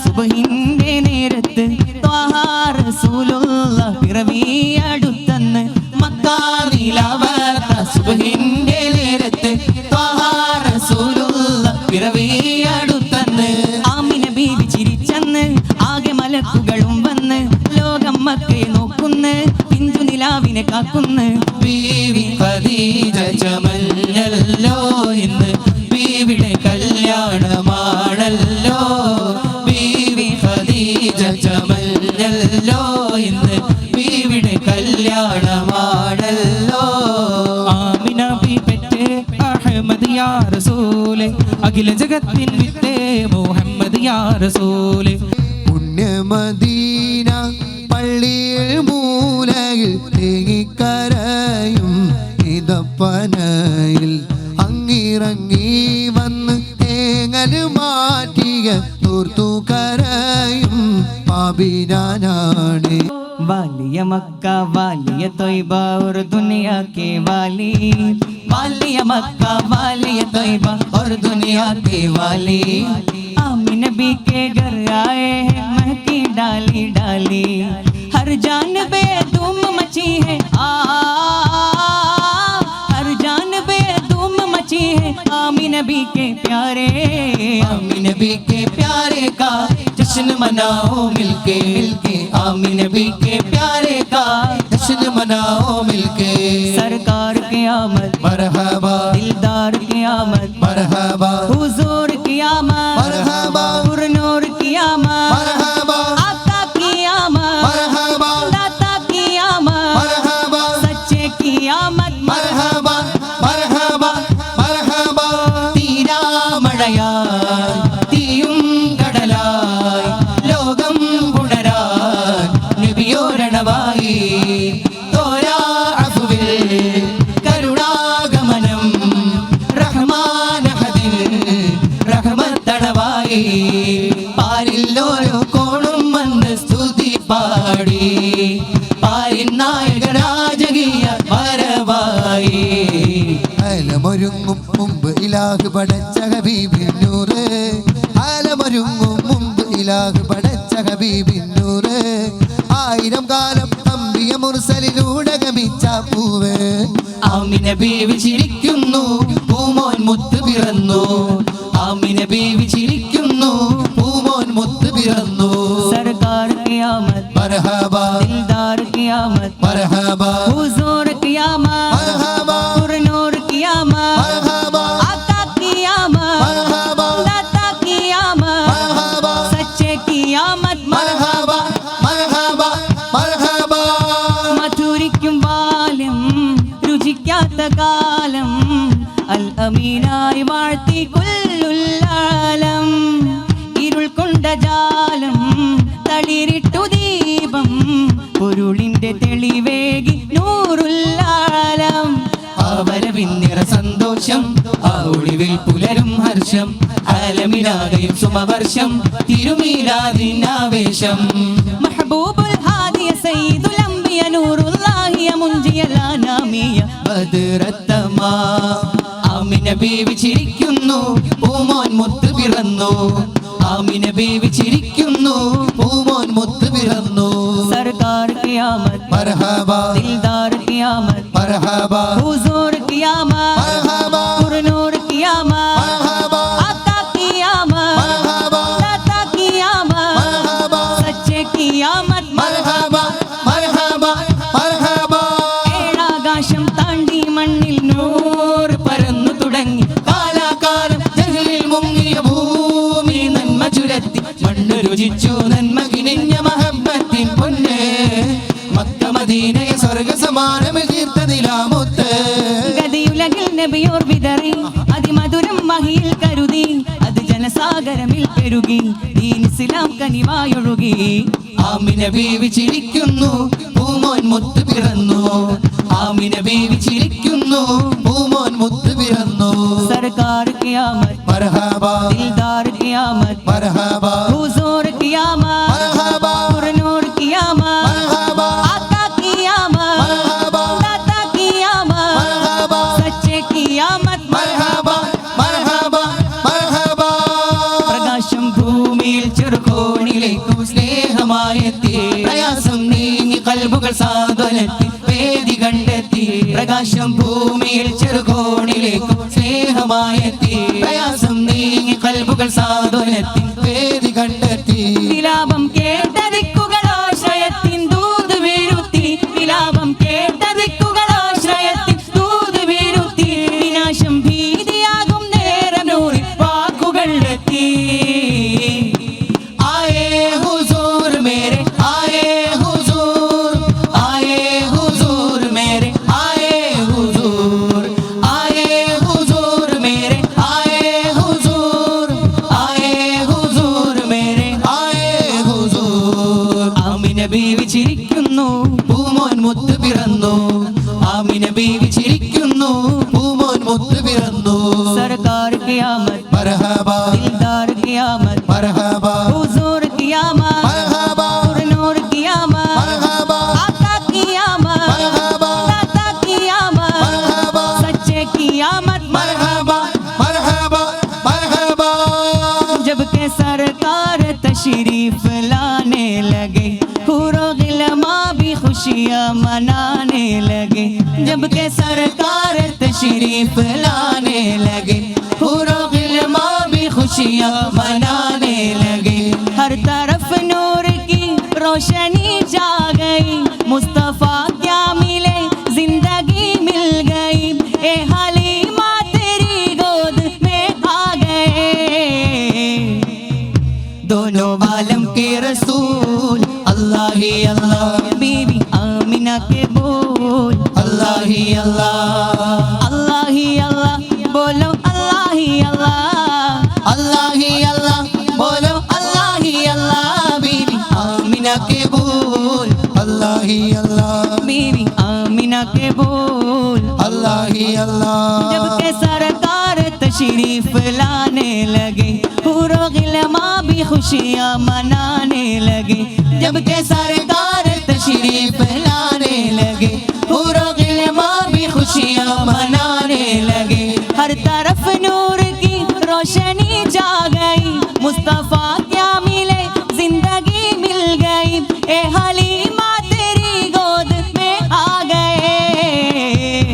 സുബ്ഹിന്റെ നേരത്ത് ത്വാഹ റസൂലുള്ള പിറവിയടുത്തന്ന് മക്ക നിലാവത്ത സുബ്ഹിന്റെ നേരത്ത് ത്വാഹ റസൂലുള്ള പിറവിയടുത്തന്ന് ആമിന ബീവി ചിരിച്ചന്ന് ആകെ മലക്കുകളും വന്ന് ലോകം മക്കയെ നോക്കുന്ന് പിഞ്ചു നിലാവിനെ കാക്കുന്ന് ബീവി ഖദീജ ചമഞ്ഞല്ലോ ഇന്ന് ബീവിയുടെ കല്യാണമാണല്ലോ ബീവി ഖദീജ ചമഞ്ഞല്ലോ ഇന്ന് ബീവിയുടെ കല്യാണമാണല്ലോ ആമിന ബി പെറ്റേ അഹ്മദ് യാ റസൂലേ അഖില ജഗത്തിൻ വിത്തേ മുഹമ്മദ് യാ റസൂലേ പുണ്യ മദീന പള്ളിയിൽ മൂലയിൽ തേങ്ങിക്കരയും ഇതപ്പനയിൽ അങ്ങിറങ്ങി വന്ന് തേങ്ങല് മാറ്റിയ തോർത്തു കരയും പാപിനാനാണ് वालिया मक्का वालिया तोयबा और दुनिया के वाली वालिया मक्का वालिया तोयबा और दुनिया के वाली आमिन नबी के घर आए हैं महकी डाली डाली हर जानबे धूम मची है हर जानबे धूम मची है आमिन नबी के प्यारे आमिन नबी के प्यारे का जश्न मनाओ मिलके मिलके आमिन नबी के प्यारे का जश्न मनाओ मिलके सरकार की आमद मरहबा दिलदार की आमद मरहबा हुजूर की आमद मरहबा नूर की आमद मरहबा आका की आमद मरहबा दाता की आमद मरहबा सच्चे की आमद मरहबा मरहबा मरहबा തീരാ മഴയായി തീയും കടലായി ലോകം പുണരാൻ നബിയോരണമായി തോരാ അഫുവിൽ കരുണാഗമനം റഹ്മാനഹദിൻ റഹ്മത്തണവായി പാരിൽ ഓരോ കോണും വന്ന് സ്തുതി പാടി പാരിൻ നായകരാജകീയ വരവായി ആലമൊരുങ്ങും മുമ്പ് ഇലാഹ് പടച്ച ഹബീബിൻ നൂറ് ആലമൊരുങ്ങും മുമ്പ് ഇലാഹ് പടച്ച ഹബീബിൻ നൂറ് ആയിരം കാലം അമ്പിയ മുർസലിലൂടെ ഗമിച്ച പൂവ് ആമിന ബീവി ചിരിക്കുന്നു പൂമോൻ മുത്ത് പിറന്നു ആമിന ബീവി ചിരിക്കുന്നു പൂമോൻ മുത്ത് പിറന്നു സർക്കാർ ഖിയാമത്ത് മർഹബാ ദിൽദാർ ഖിയാമത്ത് മർഹബാ ഹുസൂർ ഖിയാമത്ത് മർഹബാ നൂർ ഖിയാമത്ത് മർഹബാ ആका ഖിയാമത്ത് മർഹബാ दाता ഖിയാമത്ത് മർഹബാ സच्चे ഖിയാമത്ത് മർഹബാ മർഹബാ മർഹബാ മധുരിക്കും ബാല്യം രുചിക്കാത്ത കാലം അൽ അമീനായി വാഴ്ത്തി കൊല്ലുല്ലാലം ഇരുൾ കൊണ്ട ജാലം തളിരിട്ടു ദീപം പൊരുളിന്റെ തെളിവേകി നൂറുല്ലാലം അവരവിന്നിറ സന്തോഷം ആ ഒളിവിൽ പുലരും ഹർഷം ആലമിനാകയും സുമവർഷം തിരുമീലാദിനാവേശം മഹബൂബുൽ ഹാദിയ സയ്യിദുൽ അംബിയ നൂറുല്ലാഹിയ മുൻജിയൽ അനാമിയ ബദ്റത്തമാ ആമിന ബീവി ചിരിക്കുന്നു പൂമോൻ മുത്ത് പിറന്നു ആമിന ബീവി ചിരിക്കുന്നു പൂമോൻ മുത്ത് പിറന്നു സർക്കാർ ഖിയാമത്ത് മർഹബാ ദിൽദാർ ഖിയാമത്ത് മർഹബാ हुजूर ഖിയാമത്ത് മർഹബാ നൂർ ഖിയാമത്ത് മർഹബാ ആका ഖിയാമത്ത് മർഹബാ दाता ഖിയാമത്ത് മർഹബാ സच्चे ഖിയാമത്ത് മർഹബാ മർഹബാ മർഹബാ ഏഴാകാശം താണ്ടി മണ്ണിൽ നൂർ പരന്നു തുടങ്ങി കാലാകാലം ജഹലിൽ മുങ്ങിയ ഭൂമി നന്മ ചുരത്തി മണ്ണ് രുചിച്ചു നന്മ കിനിഞ്ഞ മഹബ്ബത്തിൻ പൊന്ന് മക്ക മദീനയ സ്വർഗ സമാനമിൽ തീർത്തതിലാമുത്ത് ഗതിയുലകിൽ നബിയോർ വിതറി അതിമധുരം വഹിയിൽ കരുതി അത് ജനസാഗരമിൽ പെരുകി ദീൻ ഇസ്ലാം കനിവായൊഴുകി ആമിന ബീവി ചിരിക്കുന്നു പൂമോൻ മുത്ത് പിറന്നു ആമിന ബീവി ചിരിക്കുന്നു പൂമോൻ മുത്ത് പിറന്നു സർക്കാർ ഖിയാമത്ത് മർഹബാ ദിൽദാർ ഖിയാമത്ത് മർഹബാ ഹുസൂർ ഖിയാമത്ത് മർഹബാ നൂർ ഖിയാമത്ത് മർഹബാ ആका ഖിയാമത്ത് മർഹബാ दाता ഖിയാമത്ത് മർഹബാ സच्चे ഖിയാമത്ത് മർഹബാ മർഹബാ മർഹബാ പ്രകാശം ഭൂമിയിൽ ചെറുക്കോ സുഖമായെത്തി പ്രയാസം നീങ്ങി കൽബുകൾ സാന്ത്വനത്തിൽ വേദി കണ്ടെത്തി പ്രകാശം ഭൂമിയിൽ ചെറുകോണിലേക്കും സ്നേഹമായെത്തി പ്രയാസം നീങ്ങി കൽബുകൾ സാന്ത്വനത്തിൽ വേദി കണ്ടെത്തി വിലാപം കേട്ട ദിക്കുകളാശ്രയത്തിൻ ദൂത് വീരുത്തി വിലാപം കേട്ട ദിക്കുകളാശ്രയത്തിൻ ദൂത് വീരുത്തി വിനാശം ഭീതിയാകും നേരം നൂറിൽ വാക്കുകൾ എത്തി आए हुजूर मेरे आए हुजूर मेरे आए हुजूर मेरे आए हुजूर मेरे आए हुजूर ആമിന ബീവി ചിരിക്കുന്നു പൂമോൻ മുത്ത് പിറന്നു ആമിന ബീവി ചിരിക്കുന്നു പൂമോൻ മുത്ത് പിറന്നു സർക്കാർ ഖിയാമത്ത് മർഹബാ ദിൽദാർ ഖിയാമത്ത് മർഹബാ हुजूर क़ियामत मरहबा नूर क़ियामत मरहबा आका क़ियामत मरहबा दाता क़ियामत मरहबा सच्चे क़ियामत मरहबा मरहबा मरहबा जब के सरकार तशरीफ लाने लगे हुरो गिलमा भी खुशियाँ मनाने लगे जब के सरकार तशरीफ लाने लगे हुरो गिलमा भी खुशियाँ मनाने लगे हर तरफ नूर की रोशनी जा गई मुस्तफ़ा क्या मिले जिंदगी मिल गई ए हलीमा तेरी गोद में आ गए दोनों आलम के रसूल अल्लाह ही अल्लाह बीवी आमिना के बोल अल्लाह ही अल्लाह अल्लाह ही अल्लाह बोलो अल्लाह ही अल्लाह अल्लाह ही अल्लाह बोलो अल्लाह ही अल्लाह बीवी आमिना के बोल अल्लाह ही अल्लाह बीवी आमिना के बोल अल्लाह ही अल्लाह जब के सरकार तशरीफ लाने लगे हुरो गिलमा भी खुशियाँ मनाने लगे जब के सरकार तशरीफ लाने लगे हुरो गिलमा भी खुशियाँ मनाने लगे हर तरफ नूर की रोशनी जा गई मुस्तफ़ा क्या मिले जिंदगी मिल गई ए हलीमा तेरी गोद में आ गए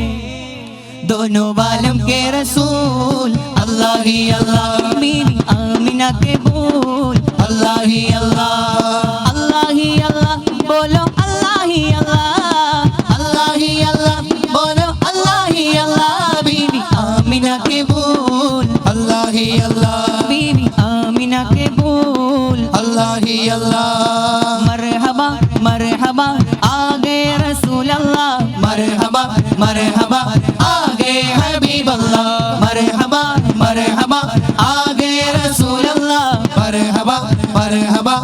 दोनों आलम के रसूल अल्लाह ही अल्लाह बीवी आमिना के बोल अल्लाह ही अल्लाह अल्लाह ही अल्लाह बोलो अल्लाह ही अल्लाह अल्लाह ही अल्लाह बोलो अल्लाह ही अल्लाह बीवी आमिना के बोल अल्लाह ही अल्लाह बीवी आमिना के बोल अल्लाह ही अल्लाह मरहबा मरहबा आ गए रसूल अल्लाह मरहबा मरहबा आ गए हबीब अल्लाह मरहबा मरहबा आ गए रसूल अल्लाह मरहबा मरहबा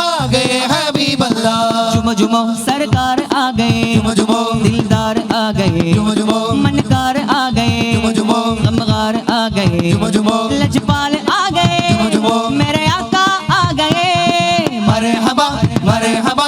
आ गए हबीब अल्लाह जुमो जुमो सरकार आ गए जुमो जुमो दिलदार आ गए जुमो जुमो मनकार आ गए जुमो जुमो गमगार आ गए जुमो जुमो लजपाल आ गए जुमो जुमो मेरे आका आ गए मरहबा मरहबा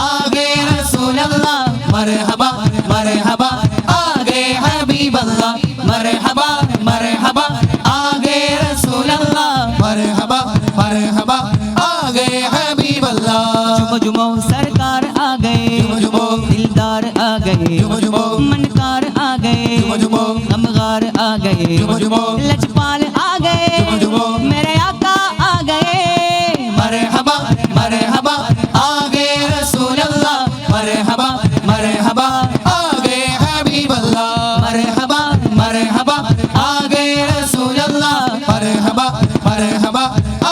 आ गए रसूल अल्लाह मरहबा मरहबा आ गए हबीब अल्लाह मरहबा मरहबा आ गए रसूल अल्लाह मरहबा मरहबा आ गए हबीब अल्लाह जुमो जुमो सरकार आ गए जुमो जुमो दिलदार आ गए जुमो जुमो मनकार आ गए जुमो जुमो गमगार आ गए जुमो जुमो लजपाल आ गए जुमो जुमो मेरे आका आ गए मरहबा मरहबा आ गए रसूल अल्लाह मरहबा मरहबा आ गए हबीब अल्लाह मरहबा मरहबा आ गए रसूल अल्लाह मरहबा मरहबा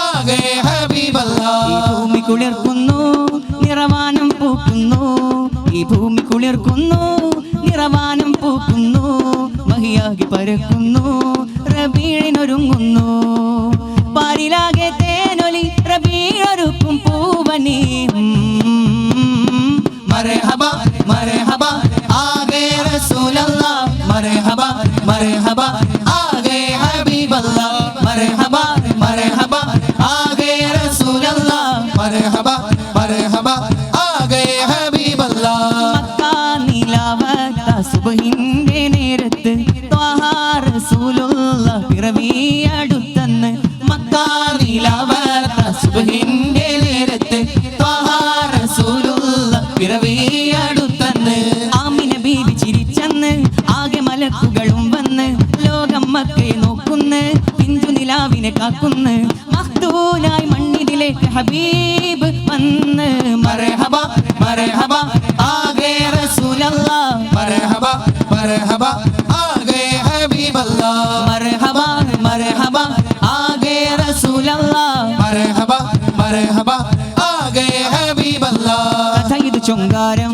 आ गए हबीब अल्लाह ഭൂമി കുളിർക്കുന്നു നിറവാനം പൂക്കുന്നു ഈ ഭൂമി കുളിർക്കുന്നു നിറവാനം പൂക്കുന്നു മഹിയാകി പരക്കുന്നു റബീഴിനൊരുങ്ങുന്നു പാരിലാകെ തേനൊലി റബീഴൊരുക്കും പൂവനി मरहबा मरहबा आ गए रसूल अल्लाह मरहबा मरहबा आ गए हबीब अल्लाह मरहबा मरहबा आ गए रसूल अल्लाह मरहबा मरहबा आ गए हबीब अल्लाह മക്കാ നിലാവത്ത സുബ്ഹിന്റെ നേരത്ത് ത്വാഹ റസൂലുള്ള മക്കാ നിലാവത്ത സുബ്ഹിന്റെ നേരത്ത് ത്വാഹ റസൂലുള്ള മഖ്ദൂനായി മണ്ണിതിലേക്ക് ഹബീബ് വന്ന് മർഹബ മർഹബ ആഗേ റസൂലല്ലാഹ് മർഹബ മർഹബ ആഗേ ഹബീബല്ലാഹ് മർഹബ മർഹബ ആഗേ റസൂലല്ലാഹ് മർഹബ മർഹബ ആഗേ ഹബീബല്ലാഹ് കഥ ഇത് ചൊങ്കാരം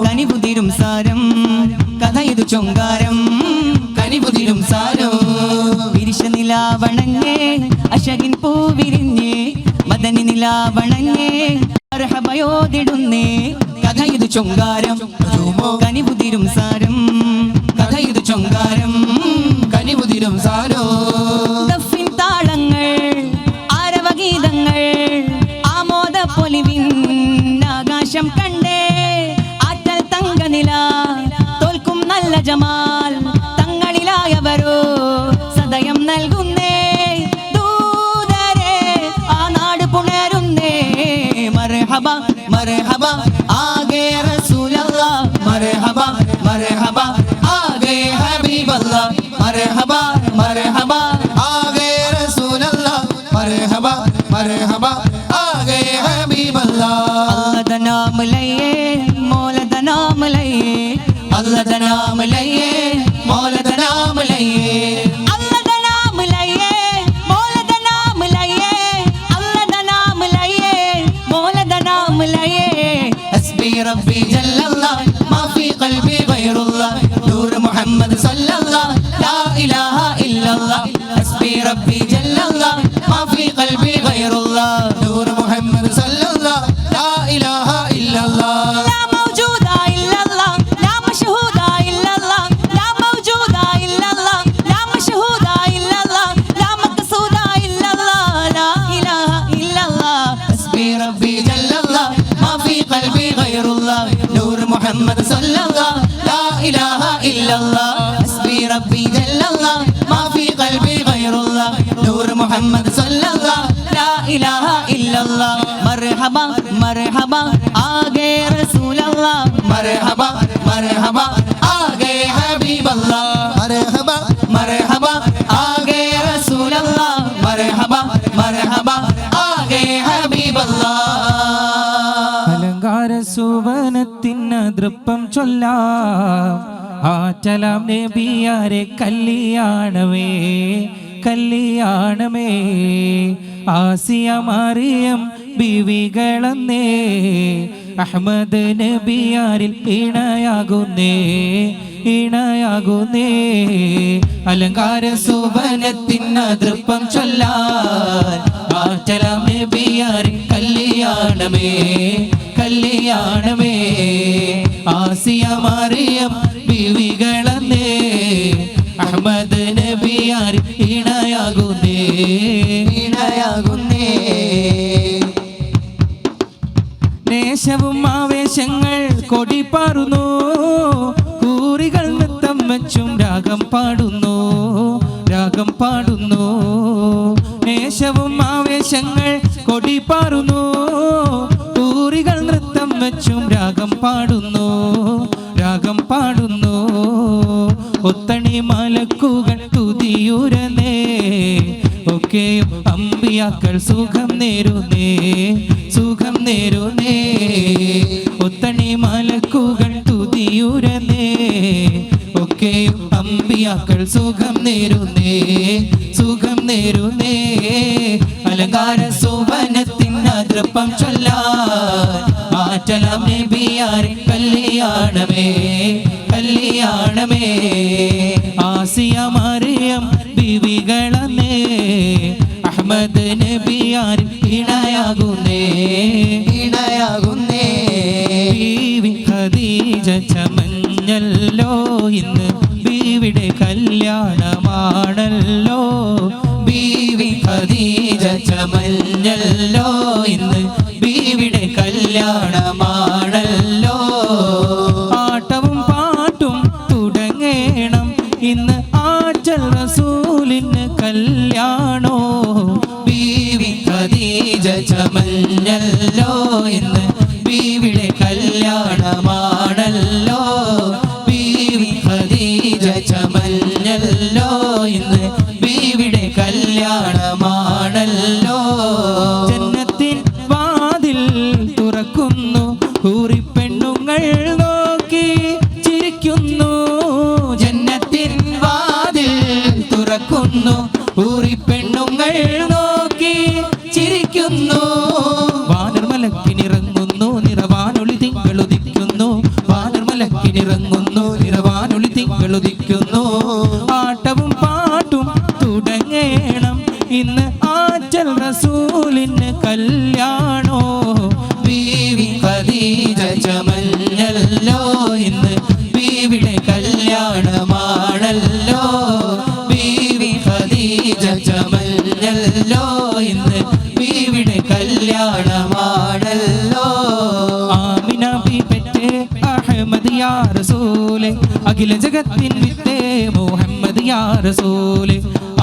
കനിപുതിരും സാരം കഥ ഇത് ചൊങ്കാരം കനിപുതിരും സാരം വിരിശ നിലാവണങ്ങേ അശകിൻ പൂവിരിഞ്ഞേ മദനി നിലാവണങ്ങേ മർഹബയോദിടുന്നേ കഥ ഇത് ചൊങ്കാരം കനിപുതിരും സാരം കഥ ഇത് ചൊങ്കാരം കനിപുതിരും സാരം ദഫിൻ താളങ്ങൾ ആരവഗീതങ്ങൾ ആമോദ പൊലിവിൻ ആകാശം കണ്ടേ ആറ്റൽ തങ്കനില തോൽക്കും നല്ല ജമാൽ തങ്ങളിലായവരോ സദയം നൽകുന്നേ ദൂതരെ ആ നാട് പുണരുന്നേ മർഹബ മർഹബ ആഗേ റസൂലല്ലാഹ് മർഹബ മർഹബ ആഗേ ഹബീബല്ലാഹ് മർഹബ മർഹബ ആഗേ റസൂലല്ലാഹ് മർഹബ മർഹബ ആഗേ ഹബീബല്ലാഹ് अल्लाह दा नाम लइए मौला दा नाम लइए अल्लाह दा नाम लइए मौला दा नाम लइए अल्लाह दा नाम लइए मौला दा नाम लइए अल्लाह दा नाम लइए मौला दा नाम लइए हस्बी रब्बी जल्लल्लाह मा फी क़ल्बी गैरुल्लाह नूर मुहम्मद सल्लल्लाह ला इलाहा इल्लल्लाह हस्बी रब्बी जल्लल्लाह मा फी क़ल्बी गैरुल्लाह नूर मुहम्मद सल्लल्लाह ला इलाहा इल्लल्लाह لا موجود إلا الله لا مشهود إلا الله لا موجود إلا الله لا مشهود إلا الله لا مقصود إلا الله لا إله إلا الله حسبي ربي جل الله ما في قلبي غير الله نور محمد صلى الله لا إله إلا الله حسبي ربي جل الله ما في قلبي غير الله نور محمد صلى الله لا إله إلا الله مرحبا مرحبا آگے رسول اللہ مرحبا مرحبا آگے حبیب اللہ مرحبا مرحبا آگے رسول اللہ مرحبا مرحبا ആകെ ഹബീബല്ലാഹ് അലങ്കാര സുവനത്തിന് ദൃപ്പം ചൊല്ലാം ആറ്റലാം നബിയാരെ കല്യാണമേ കല്യാണമേ ആസിയ മറിയം ബീവികളെന്നേ അഹ്മദ് നബിയാരിൽ ഇണയാകുന്നേ ഇണയാകുന്നേ അലങ്കാര സുവനത്തിന് ദൃപ്പം ചൊല്ലാൻ ആറ്റലാം നബിയാരിൽ കല്യാണമേ കല്യാണമേ ആസിയ മറിയം ബീവികളെന്നേ അഹ്മദ് നബിയാർ ഇണയാകുന്നേ ഇണയാകുന്നേ നേശവും ആവേശങ്ങൾ കൊടിപ്പാറുന്നു കൂറികൾ നൃത്തം വെച്ചും രാഗം പാടുന്നു രാഗം പാടുന്നു നേശവും ആവേശങ്ങൾ കൊടിപ്പാറുന്നു കൂറികൾ നൃത്തം വെച്ചും രാഗം പാടുന്നു രാഗം പാടുന്നു ഒത്തണി മലക്കുകൾ തുതിയുരനേ ഒക്കെയും അമ്പിയാക്കൾ സുഖം നേരുന്നേ സുഖം നേരുന്നേ ഒത്തണി മലക്കുകൾ തുതിയുരനേ ഒക്കെയും അമ്പിയാക്കൾ സുഖം നേരുന്നേ സുഖം നേരുന്നേ അലങ്കാര സുവനത്തിന് ദൃപ്പം ചൊല്ലാൻ ആറ്റലാം നബിയാരെ കല്യാണമേ കല്യാണമേ ആസിയ മറിയം ബീവികളെന്നേ അഹ്മദ് നബിയാർ ഇണയാകുന്നേ ഇണയാകുന്നേ ബീവി ഖദീജ ചമഞ്ഞല്ലോ ഇന്ന് ബീവിയുടെ കല്യാണമാണല്ലോ ബീവി ഖദീജ ചമഞ്ഞല്ലോ ഇന്ന് ബീവിയുടെ കല്യാണമാണല്ലോ ആട്ടവും പാട്ടും തുടങ്ങേണം ഇന്ന് ആറ്റൽ റസൂലിന് കല്യാണോ ബീവി ഖദീജ ചമഞ്ഞല്ലോ ഇന്ന് ബീവിയുടെ കല്യാണമാണല്ലോ ബീവി ഖദീജ ചമഞ്ഞല്ലോ ഇന്ന് ബീവിയുടെ കല്യാണമാണല്ലോ റസൂലിന് കല്യാണോ ബീവി ഖദീജ ചമഞ്ഞല്ലോ ഇന്ന് ബീവിയുടെ കല്യാണമാണല്ലോ ബീവി ഖദീജ ചമഞ്ഞല്ലോ ഇന്ന് ബീവിയുടെ കല്യാണമാണല്ലോ ആമിന ബീബിയെ അഹമ്മദ് യാ റസൂലേ അഖില ജഗത്തിൻ വിത്തേ മുഹമ്മദ് യാ റസൂലേ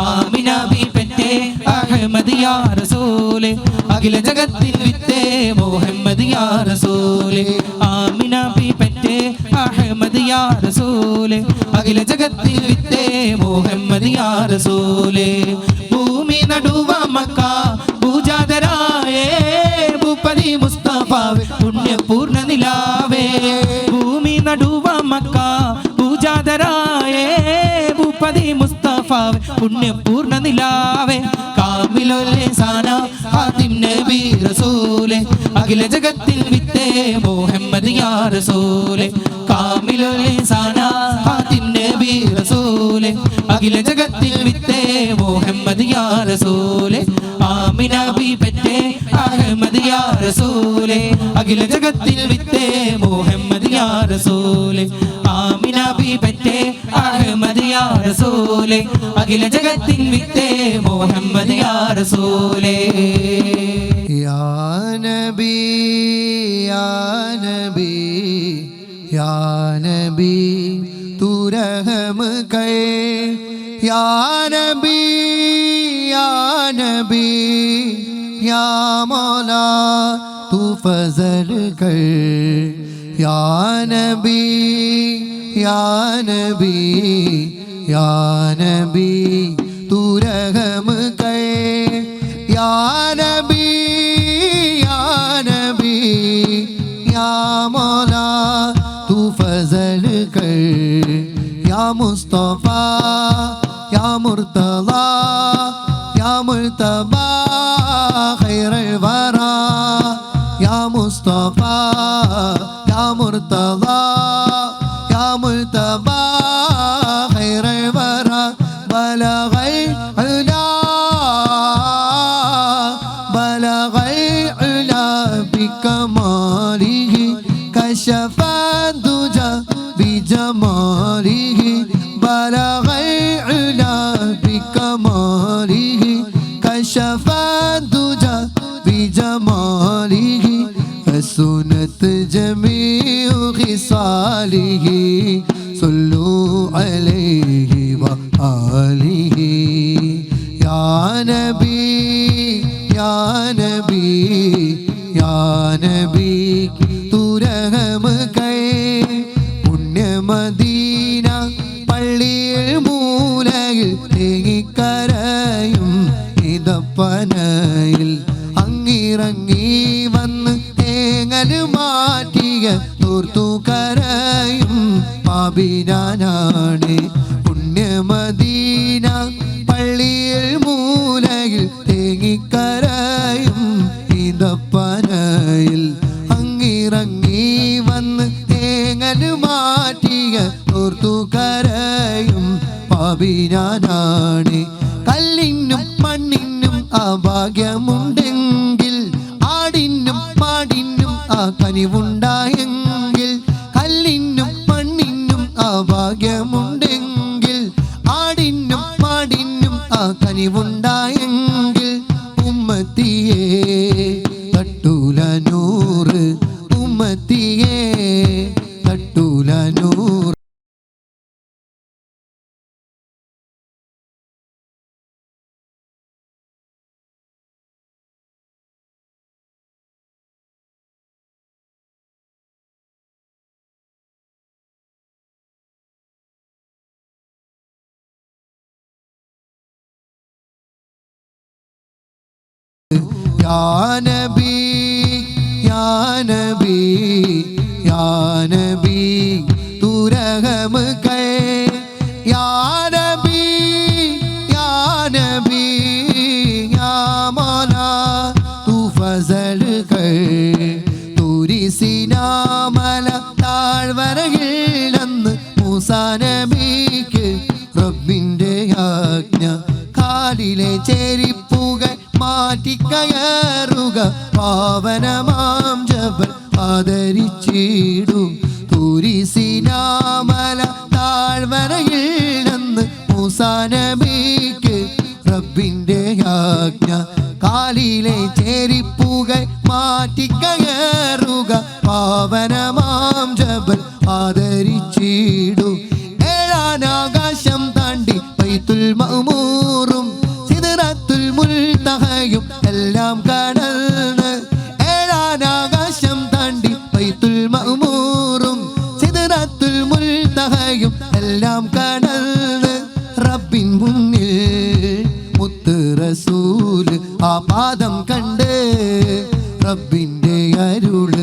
ആമിന ബീബിയെ അഹമ്മദ് യാ റസൂലേ അഖില ജഗത്തിൻ വിത്തേ മുഹമ്മദ് യാ റസൂലേ ആമിന ബീബിയെ അഹമ്മദ് യാ റസൂലേ അഖില ജഗത്തിൻ വിത്തേ മുഹമ്മദ് യാ റസൂലേ ഭൂമി നടുവ മക്ക പൂജാതരായേ ഭൂപതി മുസ്തഫാവേ പുണ്യപൂർണ്ണ നിലാവേ ഭൂമി നടുവ മക്ക പൂജാതരായേ ഭൂപതി മുസ്തഫാവേ പുണ്യപൂർണ്ണ നിലാവേ കാമിലുൽ സാന ഹാത്തിം നബി റസൂലേ അഖില ജഗത്തിൽ വിത്തേ മുഹമ്മദ് യാ റസൂലേ കാമിലുൽ സാന ഹാത്തിം നബി റസൂലേ അഖില ജഗത്തിൽ വിത്തേ മുഹമ്മദ് യാ റസൂലേ ആമിന ബീബിയെ അഹമ്മദ് യാ റസൂലേ അഖില ജഗത്തിൽ വിത്തേ മുഹമ്മദ് യാ റസൂലേ ആമിന ബീബിയെ അഹമ്മദ് യാ റസൂലേ അഖില ജഗത്തിൽ വിത്തേ മുഹമ്മദ് യാ റസൂലേ യാ നബി യാ നബി യാ നബി തൂ रहम कर या नबी या नबी या मौला तू फजल कर या नबी या नबी या नबी तू रहम कर या नबी या नबी या मौला तू फजल कर या मुस्तफा या मुर्तला या मुर्तबा खैर वरा या मुस्तफा या मुर्तला या मुर्तबा खैर वरा बलग अला बिकमालिह कशफ दुजा बिजमालिह बलग अला बिकमालिह कशफ दुजा बिजमालिह हसनत जमीउ खिसालिह सल्लु अलैहि व आलिहि या नबी या नबी या नबी तू रहम कर पुण्य मदीന പള്ളിയിൽ മൂലയിൽ തേങ്ങിക്കരയും ഇതപ്പനയിൽ അങ്ങിറങ്ങി വന്ന് തേങ്ങൽ മാറ്റിയ തോർത്തു കരയും പാപിനാനാണ് പുണ്യ മദീന പള്ളിയിൽ മൂലയിൽ തേങ്ങിക്കരയും ഇതപ്പനയിൽ അങ്ങിറങ്ങി വന്ന് തേങ്ങൽ മാറ്റിയ ഓർത്തു കരയും പാപിനാനാണ് കല്ലിനും മണ്ണിനും അഭാഗ്യമുണ്ടെങ്കിൽ ആടിനും മാടിനും ആ കനിവുണ്ടായെങ്കിൽ കല്ലിനും മണ്ണിനും അഭാഗ്യമുണ്ടെങ്കിൽ ആടിനും മാടിനും ആ കനിവുണ്ടായെങ്കിൽ ഉമ്മത്തിയെ തട്ടൂല നൂറ് ഉമ്മത്തിയെ തട്ടൂല നൂറ് या नबी या नबी या नबी तू रहम कर या नबी या नबी या मौला तू फजल कर तूरी സിനാമല താഴ്വരയിൽ അന്ന് മൂസാ നബിക്ക് റബ്ബിന്റെ ആജ്ഞ കാലിലെ ചെരിപ്പുകൾ മാറ്റിക്കയറുക പാവനമാം ജബൽ ആദരിച്ചിടൂ തുരിസിനാമല താഴ്വരയിൽ നിന്ന് മൂസാ നബിക്ക് റബ്ബിന്റെ ആജ്ഞ കാലിലെ ചെരിപ്പുകൾ മാറ്റിക്കയറുക പാവനമാം ജബൽ ആദരിച്ചിടൂ ഏഴാനാകാശം താണ്ടി ബൈത്തുൽ മഅ്മൂറും സിദ്റത്തുൽ മുൻതഹയും എല്ലാം കടന്ന് ഏഴാനാകാശം താണ്ടി ബൈത്തുൽ മഅ്മൂറും സിദ്റത്തുൽ മുൻതഹയും എല്ലാം കടന്ന് റബ്ബിൻ മുന്നിൽ മുത്ത് റസൂല് ആ പാദം കണ്ട് റബ്ബിന്റെ അരുള്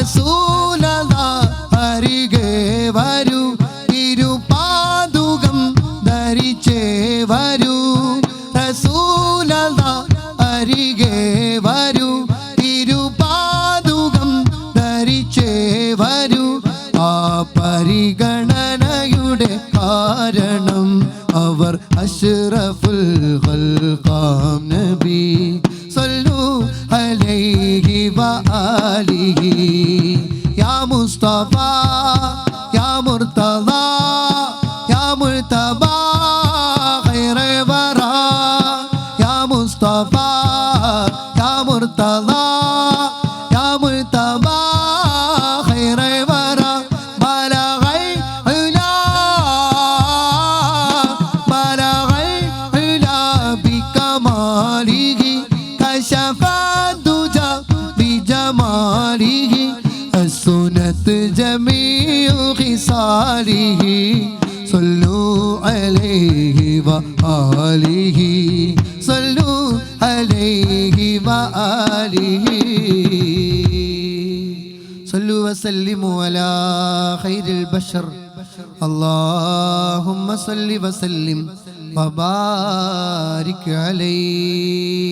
റസൂലല്ലാഹ് അരികെ വരൂ തിരുപാദുകം ധരിച്ചേ വരൂ റസൂലല്ലാഹ് അരികെ വരൂ തിരുപാദുകം ധരിച്ചേ വരൂ ആ പരിഗണനയുടെ കാരണം അവർ അഷ്റഫുൽ ഖൽഖാം നബി സല്ലു അലൈഹി വആലിഹി യാ മുസ്തഫ യാ മുർതദ യാ മുർതബ ഖൈറേ വറാ യാ മുസ്തഫ യാ മുർതദ യാ മുർതബ ഖൈറേ വറാ حسنت جميع خصاله صلوا عليه وآله صلوا عليه وآله صلوا وسلموا على خير البشر اللهم صل وسلم وبارك عليه